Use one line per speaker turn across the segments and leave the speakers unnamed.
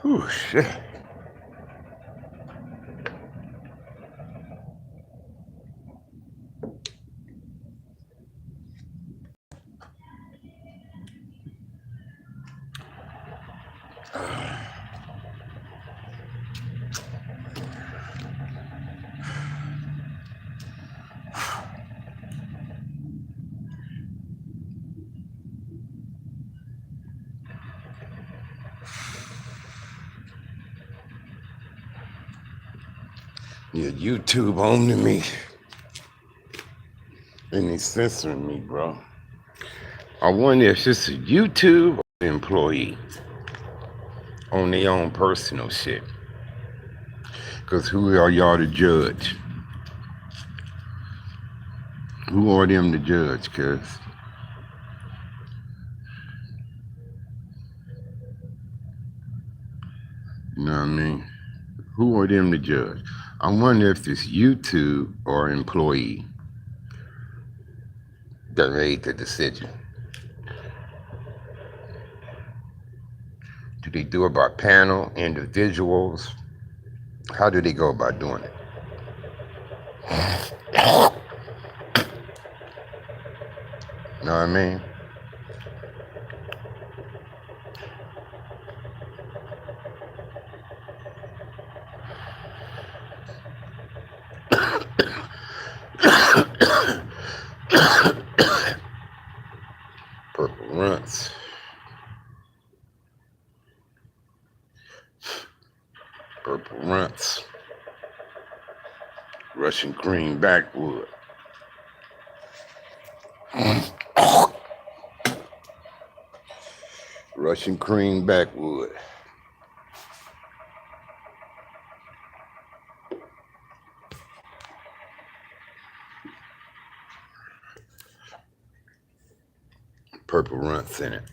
Oh, shit. Yeah, YouTube owning me. And they censoring me, bro. I wonder if it's a YouTube employee on their own personal shit. Because who are y'all to judge? Who are them to judge, cuz? You know what I mean? Who are them to judge? I wonder if this YouTube or employee that made the decision. Do they do it by panel, individuals? How do they go about doing it? You know what I mean? Purple runts. Purple runts. Russian cream backwood. Russian cream backwood. Purple runts in it.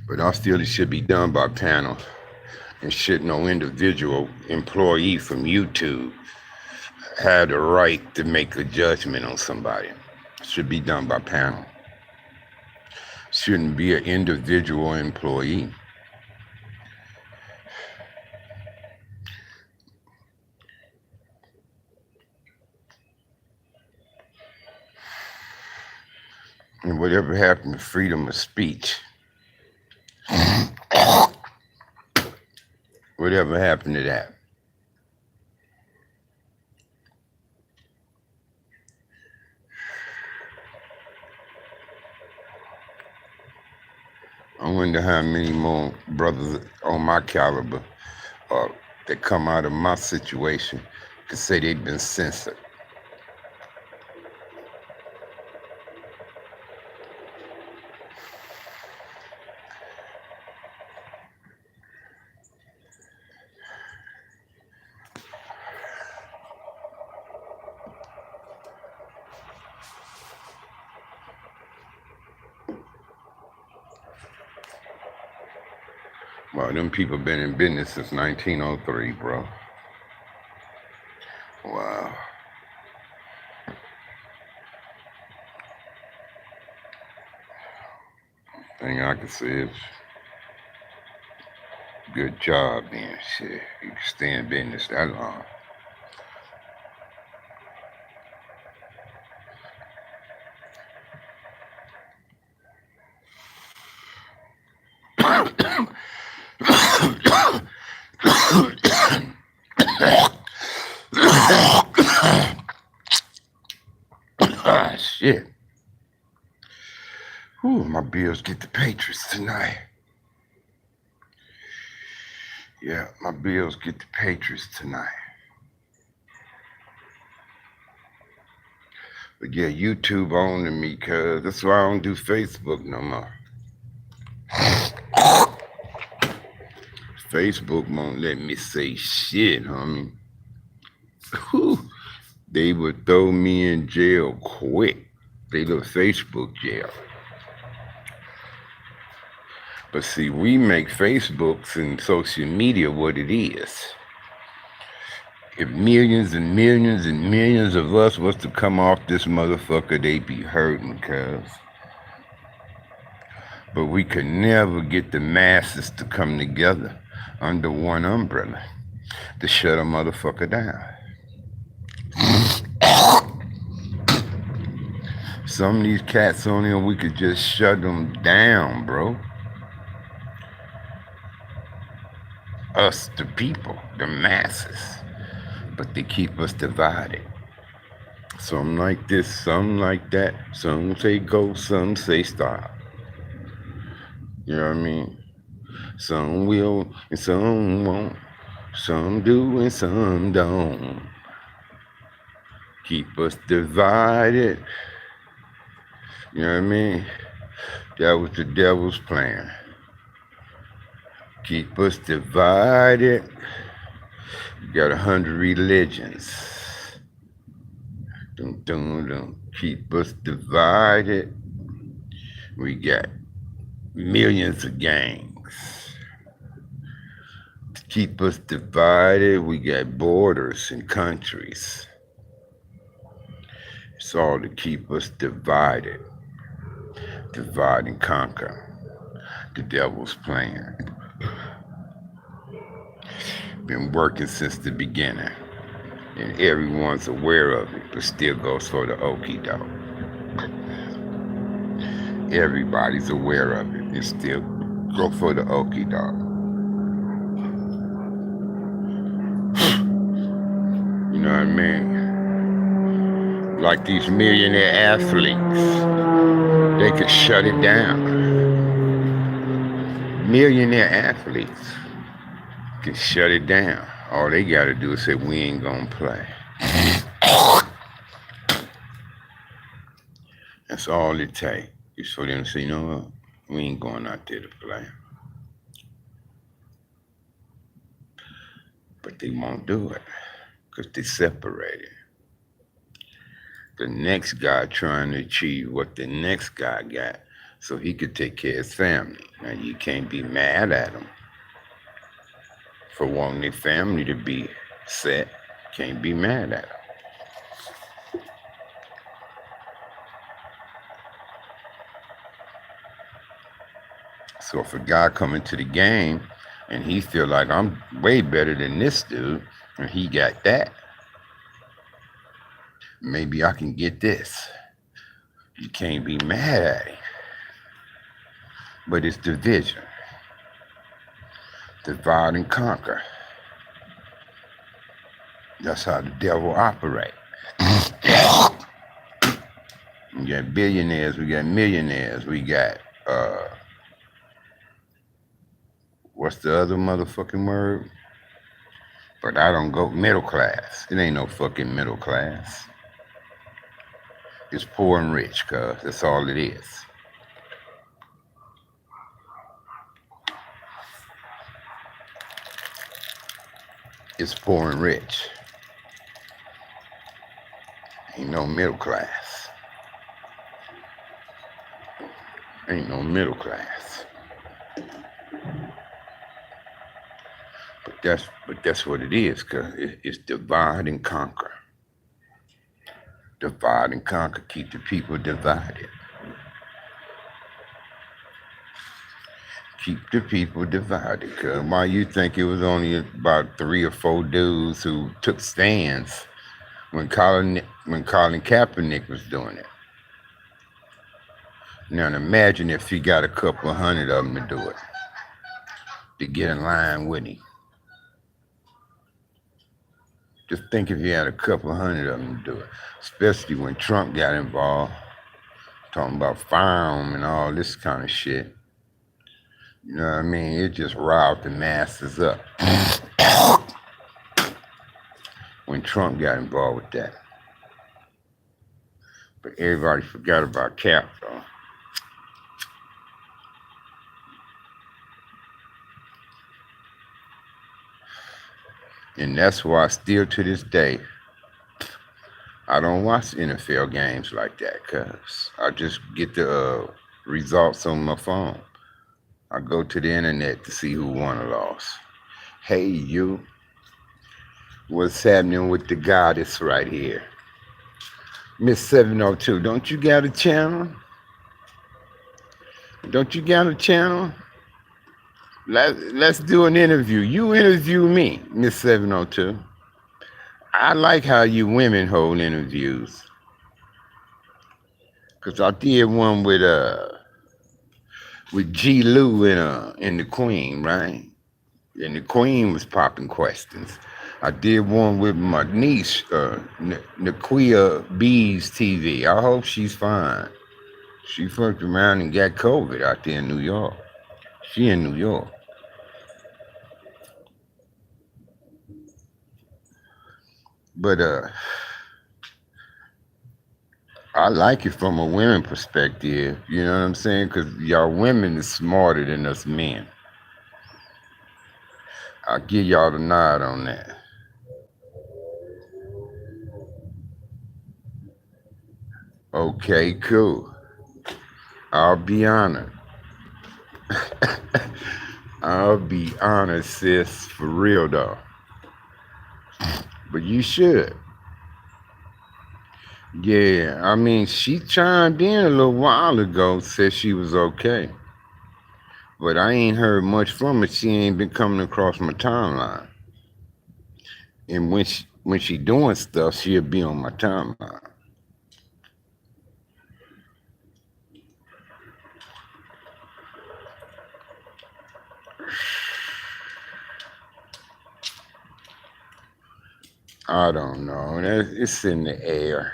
But I feel it should be done by panel and should no individual employee from YouTube have the right to make a judgment on somebody. It should be done by panel. Shouldn't be an individual employee. And whatever happened to freedom of speech? Whatever happened to that? I wonder how many more brothers on my caliber that come out of my situation could say they've been censored. Well, them people been in business since 1903, bro. Wow. Thing I can say is good job, man. Shit, you can stay in business that long. Ah, shit. Ooh, my bills get the Patriots tonight. Yeah, my bills get the Patriots tonight. But yeah, YouTube owning me, cuz that's why I don't do Facebook no more. Facebook won't let me say shit, homie. Whew. they would throw me in jail quick. They little Facebook jail. But see, we make Facebooks and social media what it is. If millions and millions and millions of us was to come off this motherfucker, they'd be hurting, cuz. But we could never get the masses to come together under one umbrella to shut a motherfucker down. Some of these cats on here, we could just shut them down, bro. Us, the people, the masses. But they keep us divided. Some like this, some like that. Some say go, some say stop. You know what I mean? Some will and some won't. Some do and some don't. Keep us divided. You know what I mean? That was the devil's plan. Keep us divided. You got 100 religions. Dun, dun, dun. Keep us divided. We got millions of gangs. To keep us divided, we got borders and countries. It's all to keep us divided. Divide and conquer. The devil's plan. Been working since the beginning. And everyone's aware of it, but still goes for the okie doke. Everybody's aware of it and still go for the okie doke. You know what I mean? Like these millionaire athletes, they could shut it down. Millionaire athletes can shut it down. All they gotta do is say, we ain't gonna play. That's all it takes. Is for them to say, you know what? We ain't going out there to play. But they won't do it because they separated. The next guy trying to achieve what the next guy got so he could take care of his family. Now, you can't be mad at them for wanting their family to be set. Can't be mad at them. So if a guy come into the game and he feel like I'm way better than this dude and he got that, maybe I can get this. You can't be mad at him. But it's division. Divide and conquer. That's how the devil operates. We got billionaires, we got millionaires, we got what's the other motherfucking word? But I don't go middle class. It ain't no fucking middle class. It's poor and rich, cuz that's all it is. It's poor and rich. Ain't no middle class. Ain't no middle class. But that's what it is, cuz it's divide and conquer. Divide and conquer, keep the people divided. Keep the people divided, cuz why you think it was only about 3 or 4 dudes who took stands when Colin Kaepernick was doing it? Now imagine if he got a couple of hundred of them to do it, to get in line with him. Just think if you had a couple of hundred of them to do it, especially when Trump got involved, talking about firearm and all this kind of shit. You know what I mean? It just riled the masses up when Trump got involved with that. But everybody forgot about Cap, though. And that's why still to this day, I don't watch NFL games like that because I just get the results on my phone. I go to the internet to see who won or lost. Hey, you, what's happening with the goddess right here? Miss 702, don't you got a channel? Don't you got a channel? Let's do an interview. You interview me, Miss 702. I like how you women hold interviews. Cause I did one with G. Lou and the Queen, right? And the Queen was popping questions. I did one with my niece, Nakia B's TV. I hope she's fine. She fucked around and got COVID out there in New York. She in New York. But I like it from a women perspective. You know what I'm saying? Because y'all women is smarter than us men. I'll give y'all the nod on that. Okay, cool. I'll be honored. I'll be honored, sis, for real though. But you should. Yeah, I mean, she chimed in a little while ago, said she was okay. But I ain't heard much from her. She ain't been coming across my timeline. And when she doing stuff, she'll be on my timeline. I don't know. It's in the air.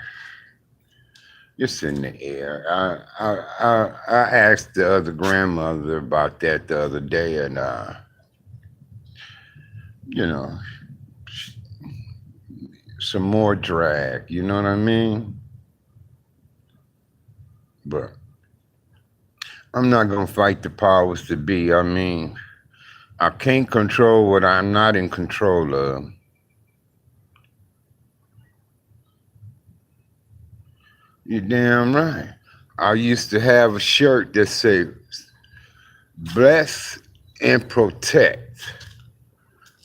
It's in the air. I asked the other grandmother about that the other day, and you know, some more drag. You know what I mean? But I'm not gonna fight the powers to be. I mean, I can't control what I'm not in control of. You're damn right. I used to have a shirt that said, "Bless and protect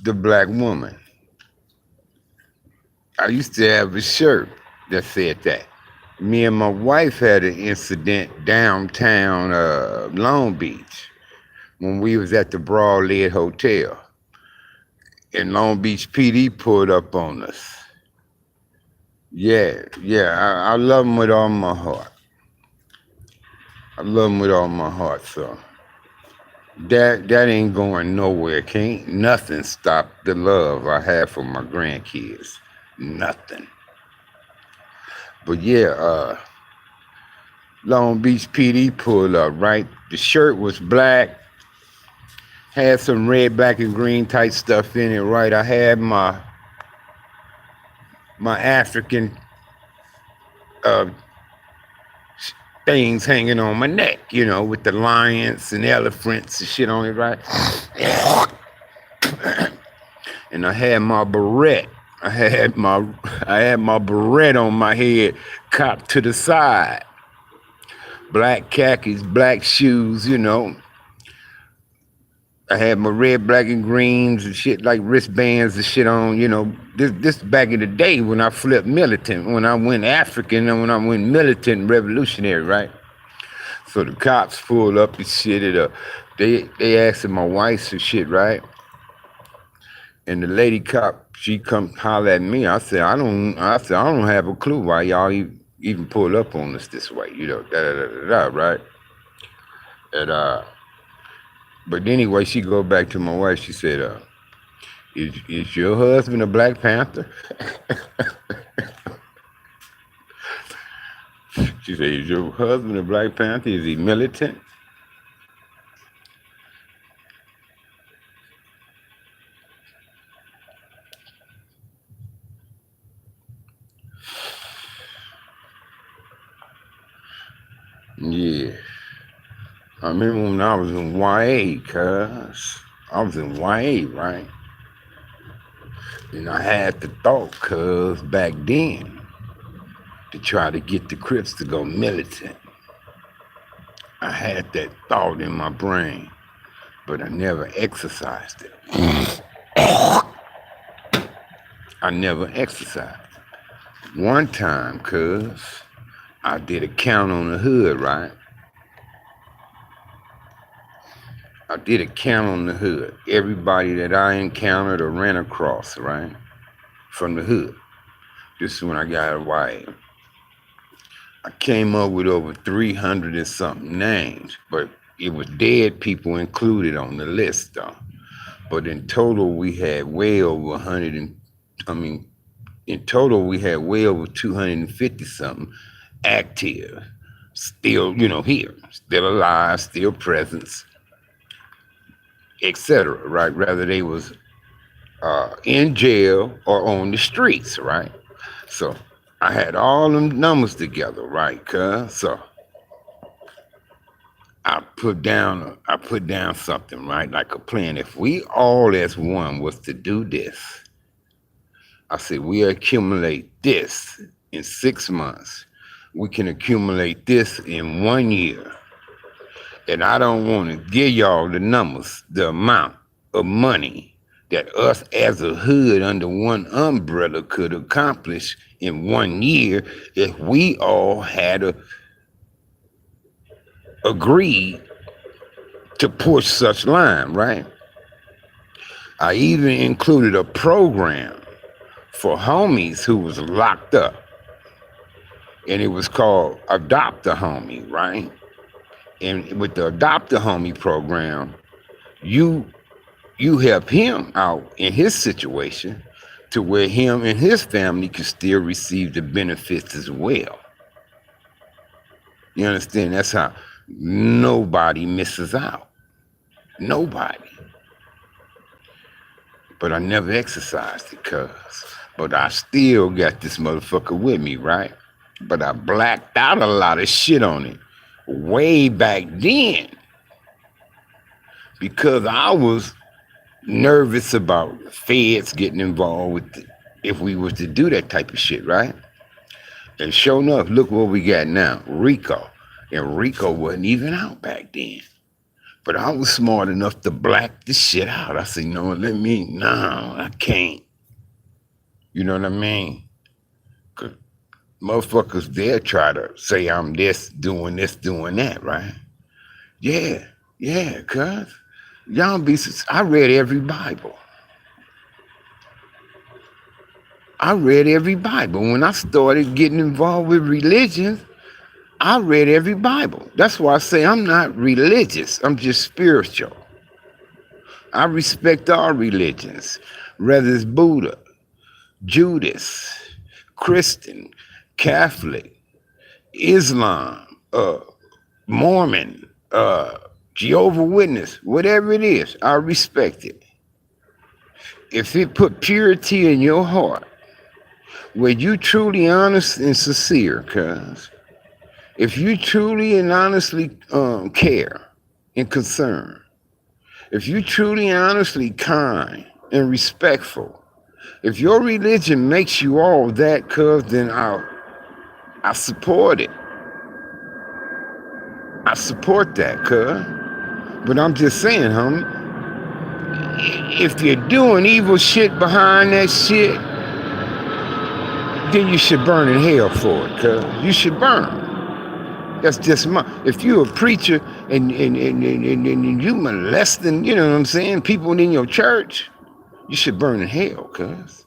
the black woman." I used to have a shirt that said that. Me and my wife had an incident downtown Long Beach when we was at the Broadlead Hotel. And Long Beach PD pulled up on us. Yeah, I love them with all my heart. I love them with all my heart, so that ain't going nowhere. Can't nothing stop the love I have for my grandkids. Nothing. But yeah, Long Beach PD pulled up, right? The shirt was black, had some red, black, and green type stuff in it, right? I had my African uh, things hanging on my neck, with the lions and elephants and shit on it, right? And I had my beret. I had my beret on my head, cocked to the side. Black khakis, black shoes, I had my red, black, and greens and shit, like wristbands and shit on, This back in the day when I flipped militant, when I went African and when I went militant revolutionary, right? So the cops pulled up and shit. They asked my wife and shit, right? And the lady cop, she come holler at me. I said, I don't have a clue why y'all even pulled up on us this way, right? And but anyway, she go back to my wife. She said, is your husband a Black Panther? She said, is your husband a Black Panther? Is he militant? Yeah. I remember when I was in YA, cuz. I was in YA, right? And I had the thought, cuz, back then, to try to get the Crips to go militant. I had that thought in my brain, but I never exercised it. I never exercised. One time, cuz, I did a count on the hood, right? I did a count on the hood. Everybody that I encountered or ran across, right? From the hood. This is when I got away. I came up with over 300 and something names, but it was dead people included on the list, though. But in total, we had way over 100 and, in total, we had way over 250 something active, still, here, still alive, still present, etc. Right? Whether they was in jail or on the streets, right? So I had all them numbers together, right? Cuz so I put down something, right? Like a plan. If we all as one was to do this, I said we accumulate this in 6 months. We can accumulate this in 1 year. And I don't want to give y'all the numbers, the amount of money that us as a hood under one umbrella could accomplish in 1 year if we all had agreed to push such line, right? I even included a program for homies who was locked up. And it was called Adopt a Homie, right? And with the Adopt a Homie program, you help him out in his situation to where him and his family can still receive the benefits as well. You understand? That's how nobody misses out. Nobody. But I never exercised it, but I still got this motherfucker with me, right? But I blacked out a lot of shit on it way back then because I was nervous about feds getting involved with it if we was to do that type of shit, right? And sure enough, look what we got now, RICO. And RICO wasn't even out back then. But I was smart enough to black the shit out. I said, no, I can't. You know what I mean? Cause motherfuckers, they'll try to say I'm this, doing that, right? Yeah, cuz. I read every Bible. When I started getting involved with religion, I read every Bible. That's why I say I'm not religious. I'm just spiritual. I respect all religions, whether it's Buddha, Judas, Christian, Catholic, Islam, Mormon, Jehovah's Witness, whatever it is, I respect it. If it put purity in your heart, where you truly honest and sincere, cuz, if you truly and honestly care and concern, if you truly and honestly kind and respectful, if your religion makes you all that, cuz, then I support it. I support that, cuz. But I'm just saying, homie, if you're doing evil shit behind that shit, then you should burn in hell for it, cuz. You should burn. That's just if you're a preacher and you molesting, you know what I'm saying, people in your church, you should burn in hell, cuz.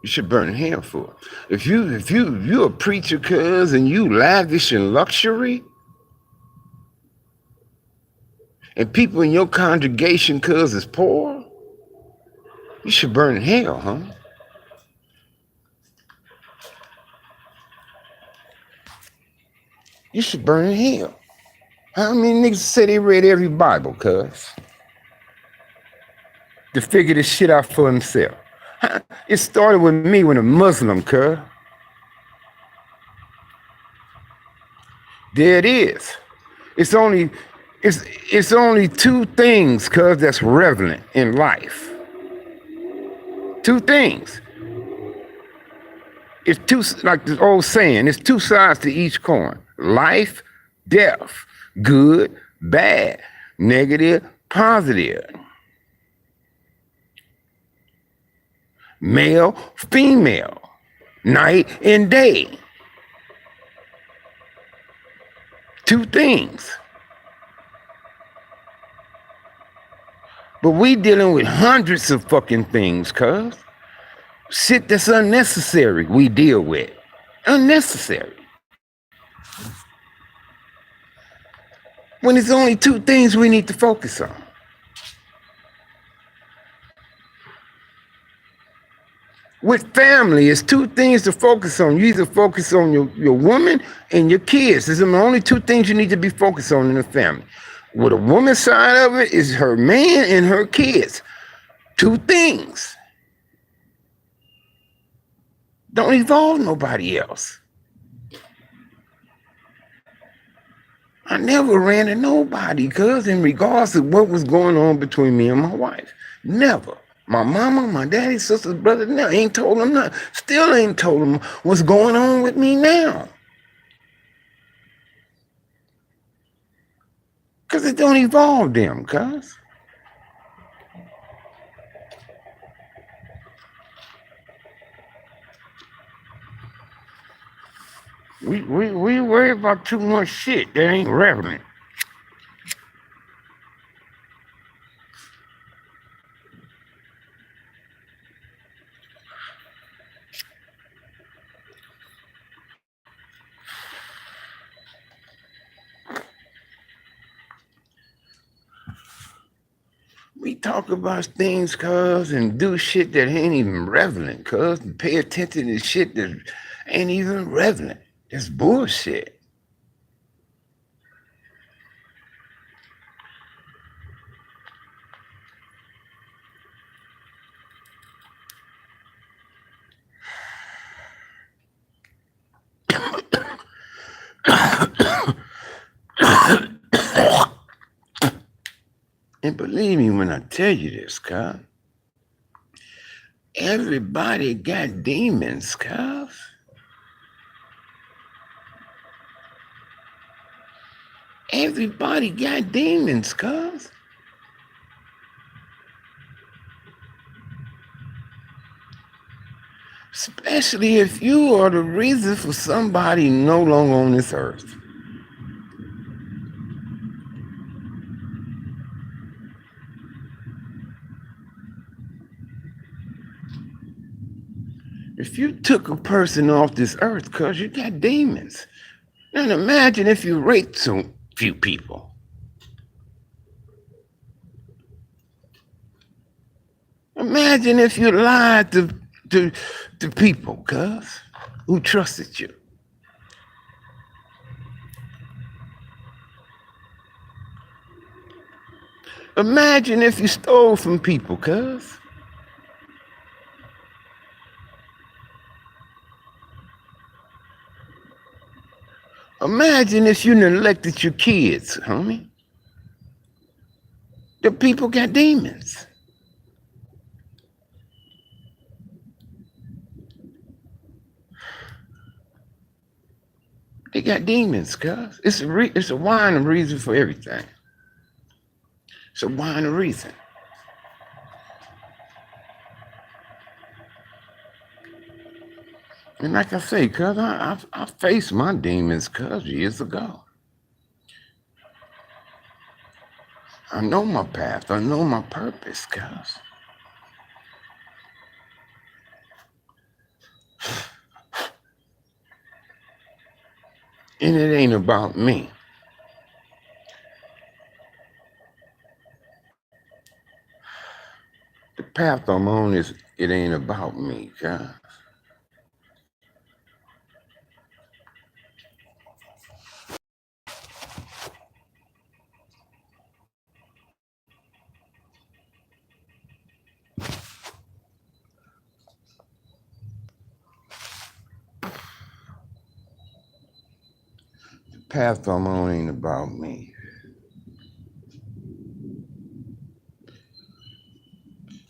You should burn in hell for it. If you're a preacher, cuz, and you lavish in luxury, and people in your congregation, cuz, is poor, you should burn in hell, huh? You should burn in hell. How many niggas say they read every Bible, cuz? To figure this shit out for himself. It started with me when a Muslim, cuz. There it is. It's only 2 things, cuz, that's relevant in life. 2 things. It's two, like the old saying, it's two sides to each coin: life, death, good, bad, negative, positive, male, female, night and day. Two things. But we dealing with hundreds of fucking things, cuz. Shit that's unnecessary we deal with. Unnecessary. When there's only two things we need to focus on. With family, it's two things to focus on. You either focus on your woman and your kids. These are the only two things you need to be focused on in the family. With a woman's side of it is her man and her kids. Two things. Don't involve nobody else. I never ran to nobody, cuz, in regards to what was going on between me and my wife. Never. My mama, my daddy, sisters, brother, no, ain't told them nothing. Still ain't told them what's going on with me now. Because it don't involve them, cuz. We worry about too much shit that ain't relevant. We talk about things, cuz, and do shit that ain't even relevant, cuz, and pay attention to shit that ain't even relevant. That's bullshit. And believe me when I tell you this, cuz, everybody got demons, cuz. Everybody got demons, cuz. Especially if you are the reason for somebody no longer on this earth. If you took a person off this earth, cuz, you got demons. Now imagine if you raped so few people. Imagine if you lied to people, cuz, who trusted you. Imagine if you stole from people, cuz. Imagine if you neglected your kids, homie. The people got demons. They got demons, cuz. It's a wine and reason for everything. It's a wine and reason. And like I say, cuz, I faced my demons, cuz, years ago. I know my path. I know my purpose, cuz. And it ain't about me. The path I'm on is, it ain't about me, cuz. The path I'm on ain't about me.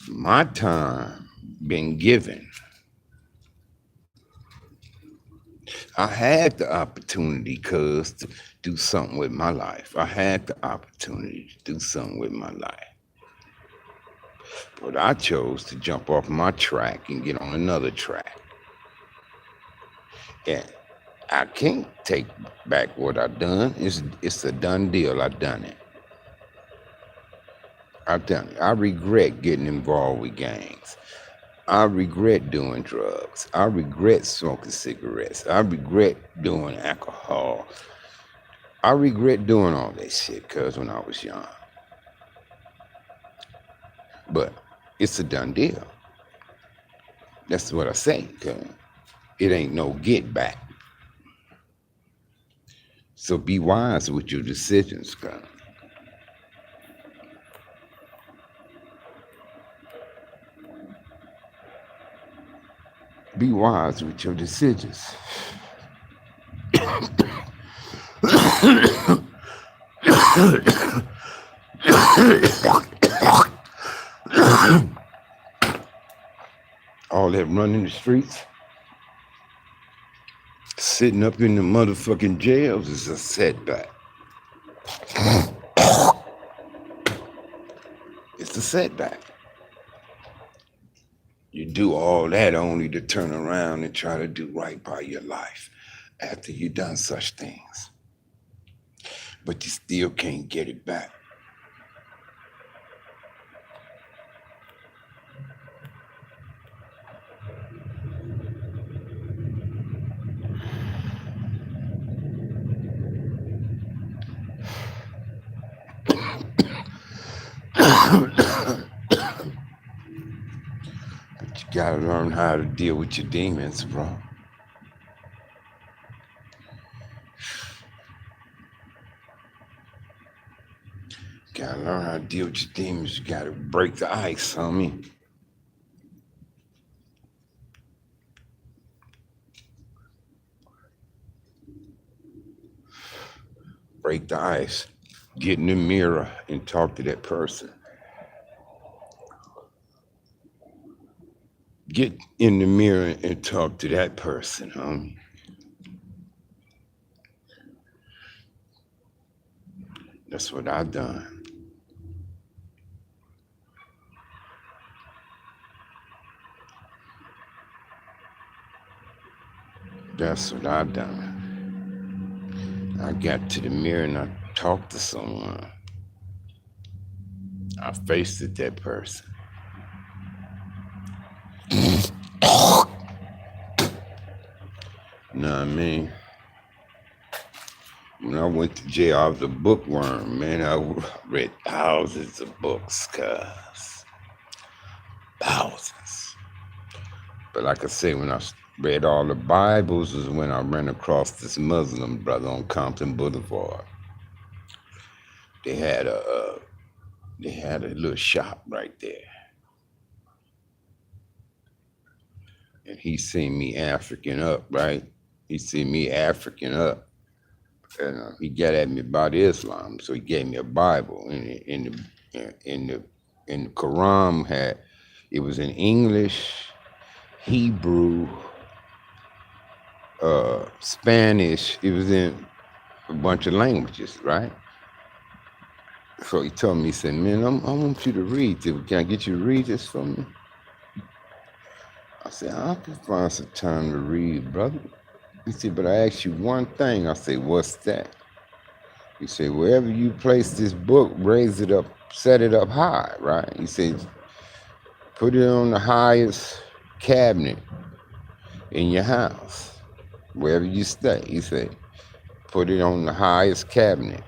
My time been given. I had the opportunity, cuz, to do something with my life. I had the opportunity to do something with my life. But I chose to jump off my track and get on another track. And I can't take back what I done. It's a done deal. I done it. I've done it. I regret getting involved with gangs. I regret doing drugs. I regret smoking cigarettes. I regret doing alcohol. I regret doing all that shit, cuz, when I was young. But it's a done deal. That's what I say, cuz. It ain't no get back. So be wise with your decisions, cuz. Be wise with your decisions. All that running the streets, sitting up in the motherfucking jails is a setback. It's a setback. You do all that only to turn around and try to do right by your life after you've done such things. But you still can't get it back. But you gotta learn how to deal with your demons, bro. Gotta learn how to deal with your demons. You gotta break the ice, homie. Break the ice. Get in the mirror and talk to that person. Get in the mirror and talk to that person, homie. That's what I've done. That's what I've done. I got to the mirror and I talked to someone. I faced that person. You know what I mean? When I went to jail, I was a bookworm, man. I read thousands of books, cuz. Thousands. But like I say, when I read all the Bibles is when I ran across this Muslim brother on Compton Boulevard. They had a little shop right there. And he seen me African up, right? He seen me African up. And he got at me about Islam, so he gave me a Bible. In the Quran it was in English, Hebrew, Spanish. It was in a bunch of languages, right? So he told me, he said, "Man, I want you to read this. Can I get you to read this for me?" I said, "I can find some time to read, brother." He said, "But I asked you one thing." I said, "What's that?" He said, "Wherever you place this book, raise it up, set it up high, right?" He said, "Put it on the highest cabinet in your house, wherever you stay." He said, "Put it on the highest cabinet."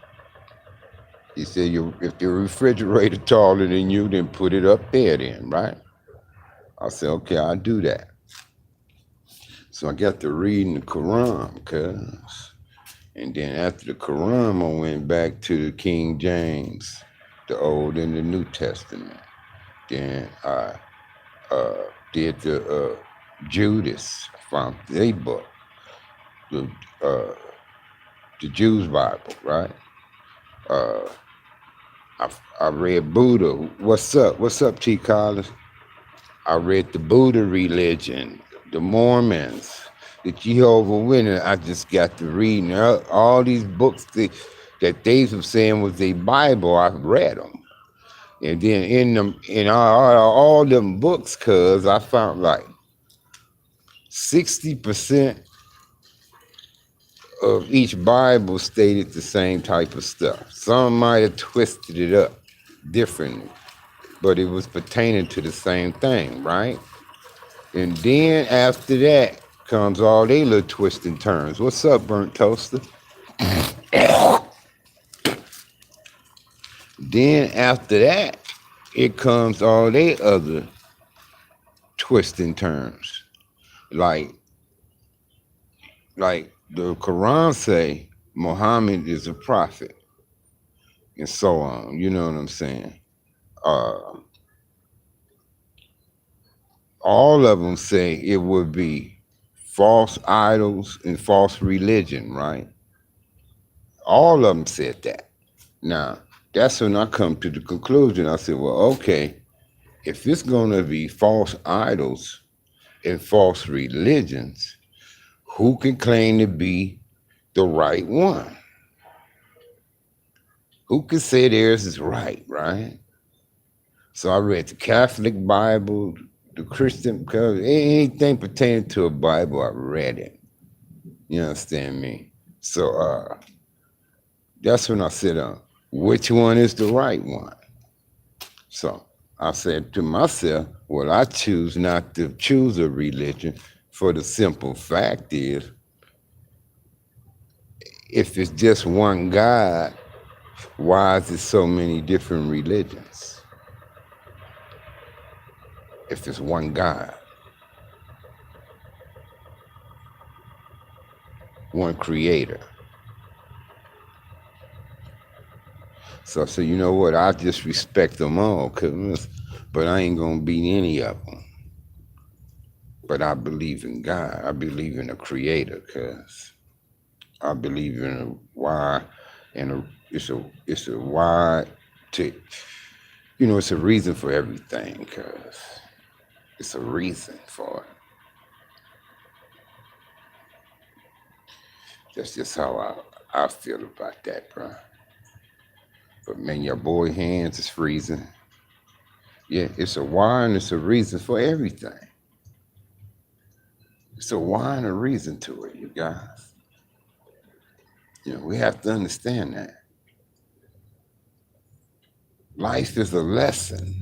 He said, "If the refrigerator taller than you, then put it up there then, right?" I said, "Okay, I'll do that." So I got to reading the Quran, cuz. And then after the Quran, I went back to the King James, the Old and the New Testament. Then I did the Judas, found their book, the Jews' Bible, right? I read Buddha. What's up? What's up, T. Collins? I read the Buddha religion, the Mormons. The Jehovah Witness, I just got to reading all these books that they were saying was a Bible. I read them, and then in all them books, cause I found like 60% of each Bible stated the same type of stuff. Some might have twisted it up differently, but it was pertaining to the same thing, right? And then after that comes all they little twists and turns. What's up, burnt toaster? Then after that, it comes all they other twists and turns. Like the Quran say Muhammad is a prophet and so on. You know what I'm saying? Uh, all of them say it would be false idols and false religion, right? All of them said that. Now, that's when I come to the conclusion. I said, well, okay, if it's going to be false idols and false religions, who can claim to be the right one? Who can say theirs is right, right? So I read the Catholic Bible, the Christian, because anything pertaining to a Bible, I read it. You understand me? So that's when I said, which one is the right one? So I said to myself, well, I choose not to choose a religion for the simple fact is, if it's just one God, why is there so many different religions? If it's one God, one creator. So I said, you know what, I just respect them all, but I ain't gonna beat any of them. But I believe in God. I believe in a creator, cause I believe in a why, and it's a why to, it's a reason for everything, cause it's a reason for it. That's just how I feel about that, bro. But man, your boy hands is freezing. Yeah, it's a why and it's a reason for everything. It's a why and a reason to it, you guys. We have to understand that. Life is a lesson.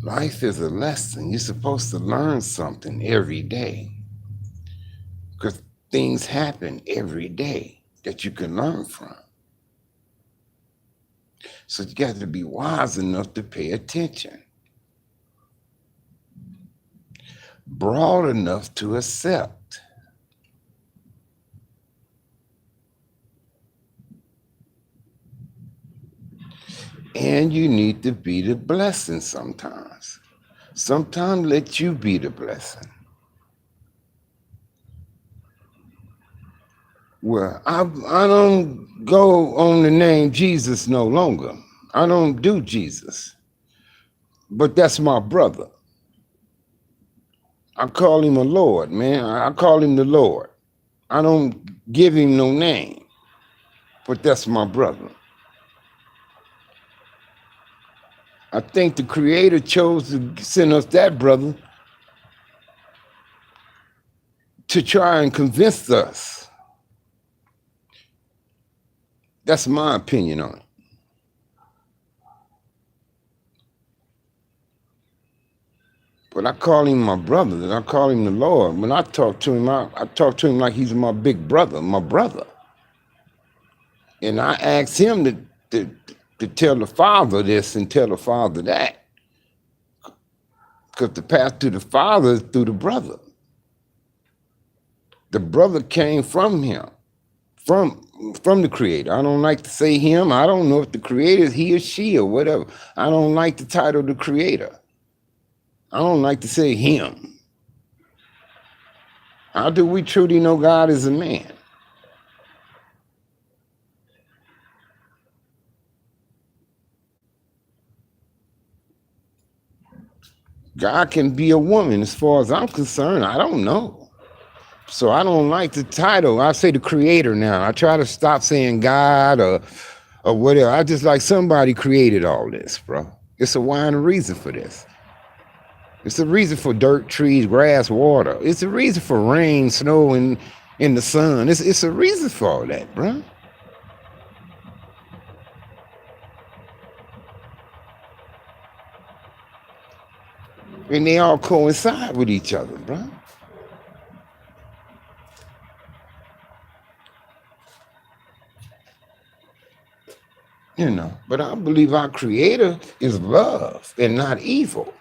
Life is a lesson. You're supposed to learn something every day. Because things happen every day that you can learn from. So you got to be wise enough to pay attention. Broad enough to accept. And you need to be the blessing sometimes. Sometimes let you be the blessing. Well, I don't go on the name Jesus no longer. I don't do Jesus. But that's my brother. I call him a Lord, man. I call him the Lord. I don't give him no name. But that's my brother. I think the Creator chose to send us that brother to try and convince us. That's my opinion on it. But I call him my brother, and I call him the Lord. When I talk to him, I talk to him like he's my big brother, my brother. And I ask him to tell the Father this and tell the Father that. Because the path to the Father is through the brother. The brother came from him, from the Creator. I don't like to say him. I don't know if the Creator is he or she or whatever. I don't like the title the Creator. I don't like to say him. How do we truly know God is a man? God can be a woman as far as I'm concerned. I don't know. So I don't like the title. I say the creator now. I try to stop saying God or whatever. I just like somebody created all this, bro. It's a why and a reason for this. It's a reason for dirt, trees, grass, water. It's a reason for rain, snow, and in the sun. It's a reason for all that, bro. And they all coincide with each other, bro. You know, but I believe our creator is love and not evil.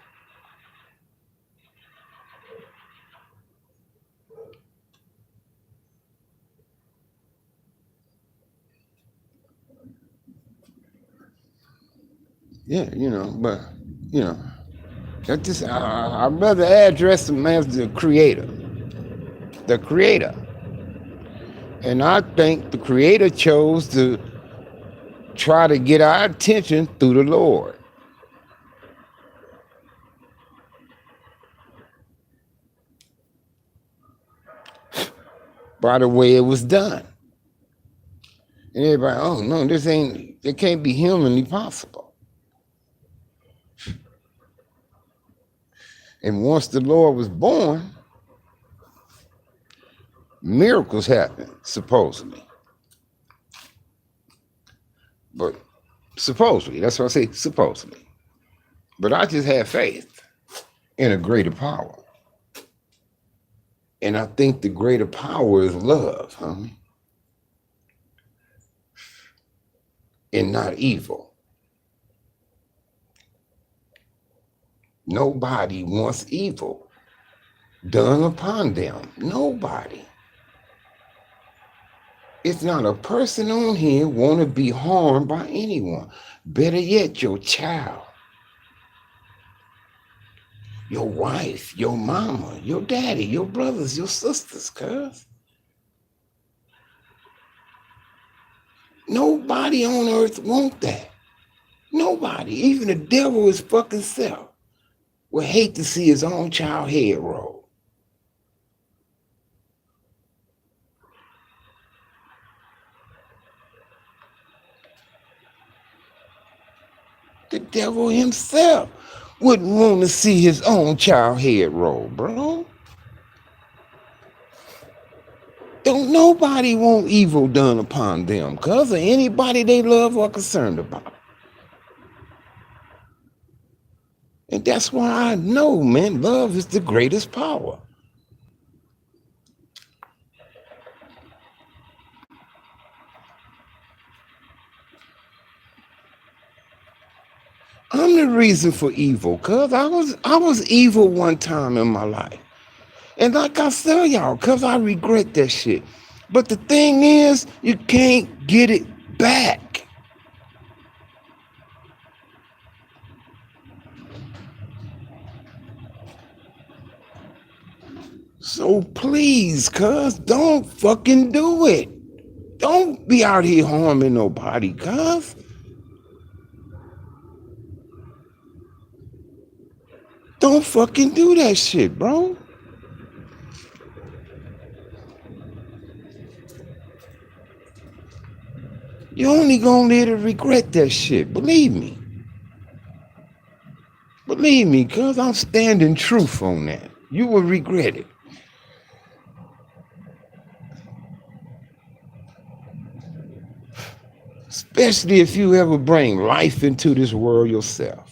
Yeah, but you know, that just I'd rather address him as the creator. The creator. And I think the creator chose to try to get our attention through the Lord. By the way it was done. And everybody, oh no, it can't be humanly possible. And once the Lord was born, miracles happened, supposedly. But supposedly, that's what I say, supposedly. But I just have faith in a greater power. And I think the greater power is love, homie. And not evil. Nobody wants evil done upon them. Nobody. It's not a person on here want to be harmed by anyone. Better yet, your child, your wife, your mama, your daddy, your brothers, your sisters, cuz. Nobody on earth want that. Nobody, even the devil his fucking self, would hate to see his own child head roll. The devil himself wouldn't want to see his own child head roll, bro. Don't nobody want evil done upon them, cuz, or anybody they love or concerned about. And that's why I know, man, love is the greatest power. I'm the reason for evil, cuz I was evil one time in my life. And like I tell y'all, cuz I regret that shit. But the thing is, you can't get it back. So please, cuz, don't fucking do it. Don't be out here harming nobody, cuz. Don't fucking do that shit, bro. You're only gonna live to regret that shit. Believe me. Believe me, cuz I'm standing truth on that. You will regret it. Especially if you ever bring life into this world yourself.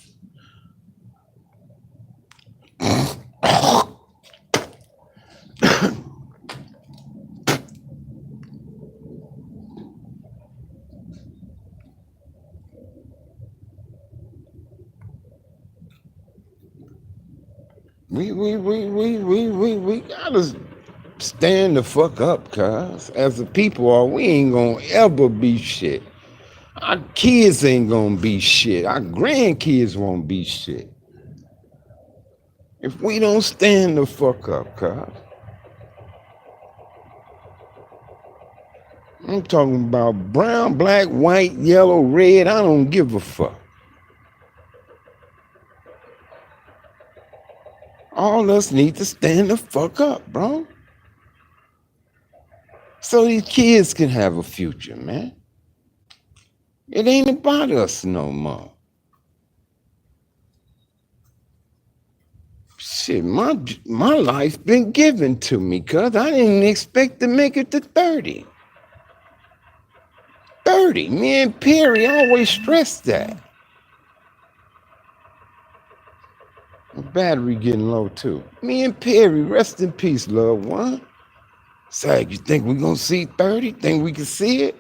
We gotta stand the fuck up, cuz. As a people, we ain't gonna ever be shit. Our kids ain't gonna be shit. Our grandkids won't be shit. If we don't stand the fuck up, cuz. I'm talking about brown, black, white, yellow, red. I don't give a fuck. All us need to stand the fuck up, bro. So these kids can have a future, man. It ain't about us no more. Shit, my life been given to me, cuz I didn't expect to make it to 30. 30. Me and Perry always stressed that. My battery getting low too. Me and Perry, rest in peace, loved one. Sag, you think we gonna see 30? Think we can see it?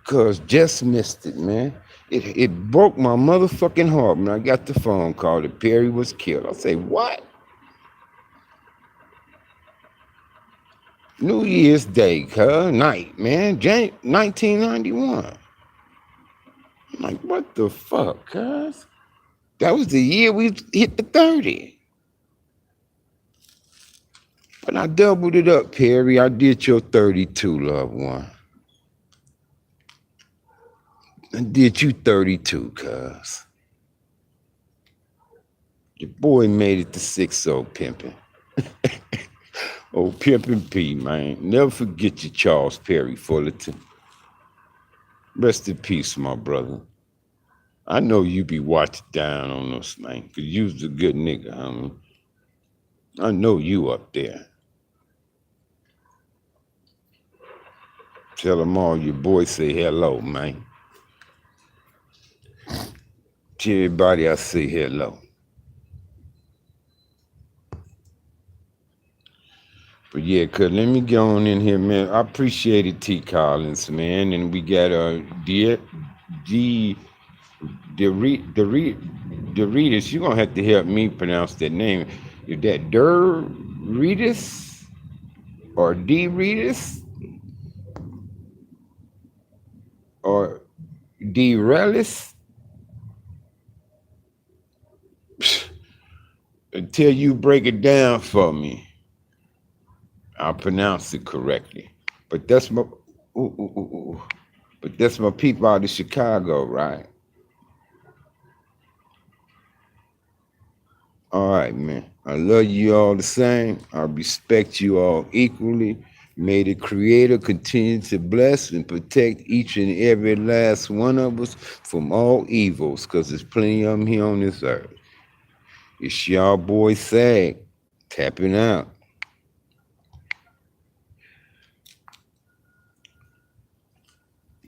Cuz just missed it, man. It broke my motherfucking heart when I got the phone call that Perry was killed. I say, what? New Year's Day, night, man. 1991. I'm like, what the fuck, cuz? That was the year we hit the 30. But I doubled it up, Perry. I did your 32, loved one. I did you 32, cuz. Your boy made it to 6-0 pimping. Oh, Pimpin' P, man. Never forget your Charles Perry Fullerton. Rest in peace, my brother. I know you be watching down on us, man, because you's a good nigga, homie. I know you up there. Tell them all your boys say hello, man. To everybody I say hello. But yeah, cuz let me get on in here, man. I appreciate it, T. Collins, man. And we got Doritas. You're gonna have to help me pronounce that name. Is that Doritas or Doritas or Derelis? Until you break it down for me, I'll pronounce it correctly. But that's my But that's my people out of Chicago, right? All right, man. I love you all the same. I respect you all equally. May the Creator continue to bless and protect each and every last one of us from all evils, because there's plenty of them here on this earth. It's y'all boy Sag, tapping out.